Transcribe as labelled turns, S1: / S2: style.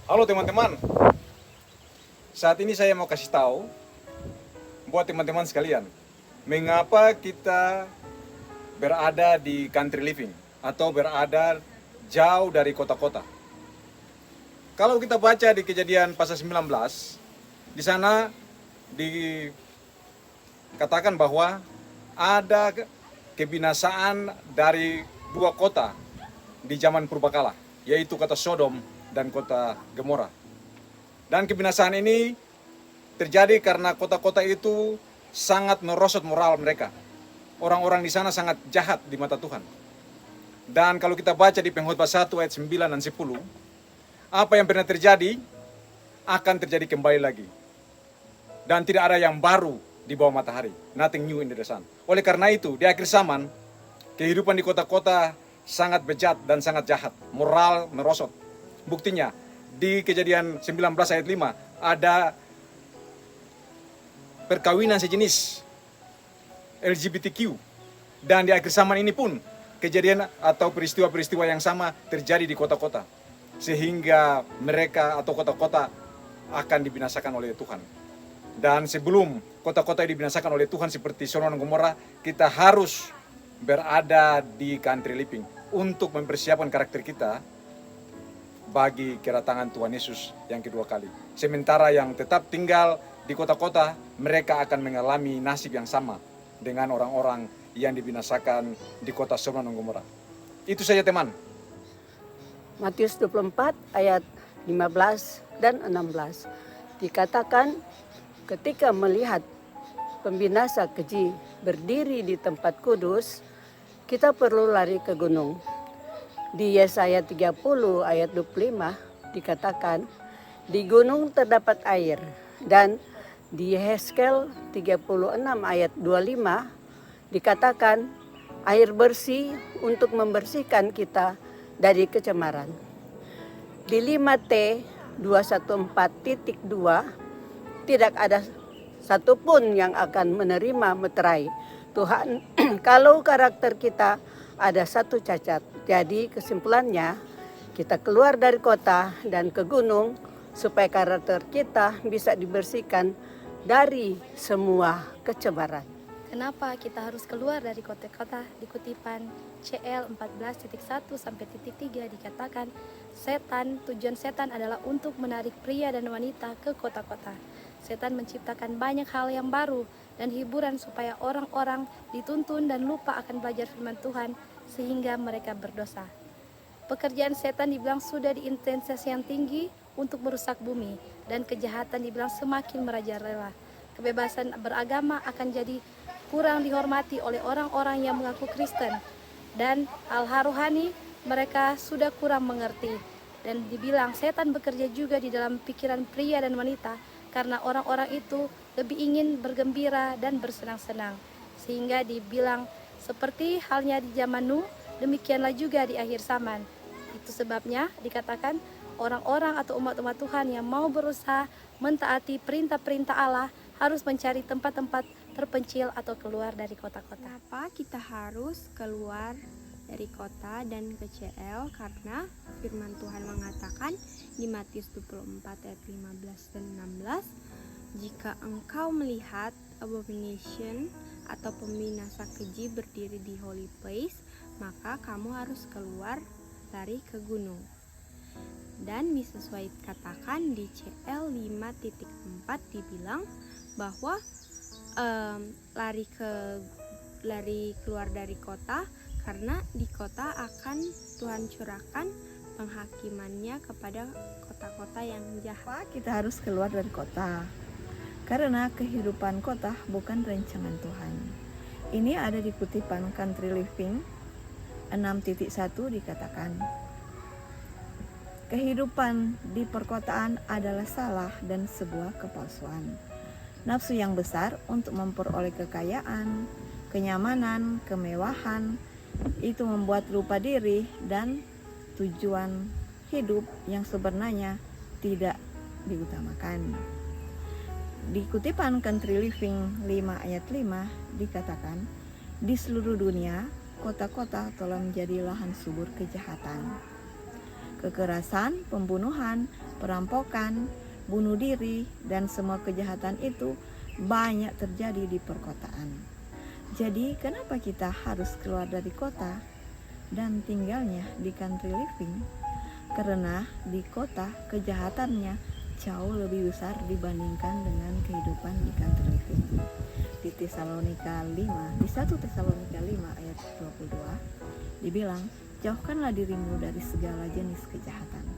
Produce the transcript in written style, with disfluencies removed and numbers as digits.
S1: Halo teman-teman, saat ini saya mau kasih tahu buat teman-teman sekalian, mengapa kita berada di country living atau berada jauh dari kota-kota. Kalau kita baca di Kejadian pasal 19, di sana dikatakan bahwa ada kebinasaan dari dua kota di zaman purbakala, yaitu kota Sodom dan kota Gomora. Dan kebinasaan ini terjadi karena kota-kota itu sangat merosot moral mereka. Orang-orang di sana sangat jahat di mata Tuhan. Dan kalau kita baca di Pengkhotbah 1 ayat 9 dan 10, apa yang pernah terjadi akan terjadi kembali lagi. Dan tidak ada yang baru di bawah matahari. Nothing new in the sun. Oleh karena itu, di akhir zaman, kehidupan di kota-kota sangat bejat dan sangat jahat. Moral merosot. Buktinya, di Kejadian 19 ayat 5, ada perkawinan sejenis LGBTQ. Dan di akhir zaman ini pun, kejadian atau peristiwa-peristiwa yang sama terjadi di kota-kota. Sehingga mereka atau kota-kota akan dibinasakan oleh Tuhan. Dan sebelum kota-kota dibinasakan oleh Tuhan seperti Sodom dan Gomora, kita harus berada di country living untuk mempersiapkan karakter kita bagi kedatangan Tuhan Yesus yang kedua kali. Sementara yang tetap tinggal di kota-kota, mereka akan mengalami nasib yang sama dengan orang-orang yang dibinasakan di kota Sodom dan Gomora. Itu saja teman.
S2: Matius 24 ayat 15 dan 16 dikatakan, ketika melihat pembinasa keji berdiri di tempat kudus, kita perlu lari ke gunung. Di Yesaya 30 ayat 25 dikatakan, di gunung terdapat air. Dan di Yehezkel 36 ayat 25 dikatakan, air bersih untuk membersihkan kita dari kecemaran. Di 5T 214.2 tidak ada satupun yang akan menerima meterai Tuhan kalau karakter kita ada satu cacat. Jadi kesimpulannya, kita keluar dari kota dan ke gunung supaya karakter kita bisa dibersihkan dari semua kecemaran.
S3: Kenapa kita harus keluar dari kota-kota? Di kutipan CL 14.1 sampai 3 dikatakan, tujuan setan adalah untuk menarik pria dan wanita ke kota-kota. Setan menciptakan banyak hal yang baru dan hiburan supaya orang-orang dituntun dan lupa akan belajar firman Tuhan sehingga mereka berdosa. Pekerjaan setan dibilang sudah di intensitas yang tinggi untuk merusak bumi, dan kejahatan dibilang semakin merajalela. Kebebasan beragama akan jadi kurang dihormati oleh orang-orang yang mengaku Kristen, dan hal-hal rohani mereka sudah kurang mengerti. Dan dibilang setan bekerja juga di dalam pikiran pria dan wanita, karena orang-orang itu lebih ingin bergembira dan bersenang-senang. Sehingga dibilang seperti halnya di zaman Nuh, demikianlah juga di akhir zaman. Itu sebabnya dikatakan orang-orang atau umat-umat Tuhan yang mau berusaha mentaati perintah-perintah Allah harus mencari tempat-tempat terpencil atau keluar dari kota-kota.
S4: Kenapa kita harus keluar dari kota dan ke CL? Karena firman Tuhan mengatakan di Matius 24 ayat 15 dan 16, jika engkau melihat abomination atau pembinasa keji berdiri di holy place, maka kamu harus keluar lari ke gunung. Dan disesuai katakan di CL 5.4 dibilang bahwa lari keluar dari kota, karena di kota akan Tuhan curahkan penghakimannya kepada kota-kota yang jahat.
S5: Kita harus keluar dari kota karena kehidupan kota bukan rancangan Tuhan. Ini ada di kutipan Country Living 6.1 dikatakan, kehidupan di perkotaan adalah salah dan sebuah kepalsuan. Nafsu yang besar untuk memperoleh kekayaan, kenyamanan, kemewahan, itu membuat lupa diri dan tujuan hidup yang sebenarnya tidak diutamakan. Di kutipan Country Living 5 ayat 5 dikatakan, di seluruh dunia kota-kota telah menjadi lahan subur kejahatan. Kekerasan, pembunuhan, perampokan, bunuh diri, dan semua kejahatan itu banyak terjadi di perkotaan. Jadi kenapa kita harus keluar dari kota dan tinggalnya di country living? Karena di kota kejahatannya jauh lebih besar dibandingkan dengan kehidupan di country living. Di Tesalonika 5, di 1 Tesalonika 5 ayat 22 dibilang, jauhkanlah dirimu dari segala jenis kejahatan.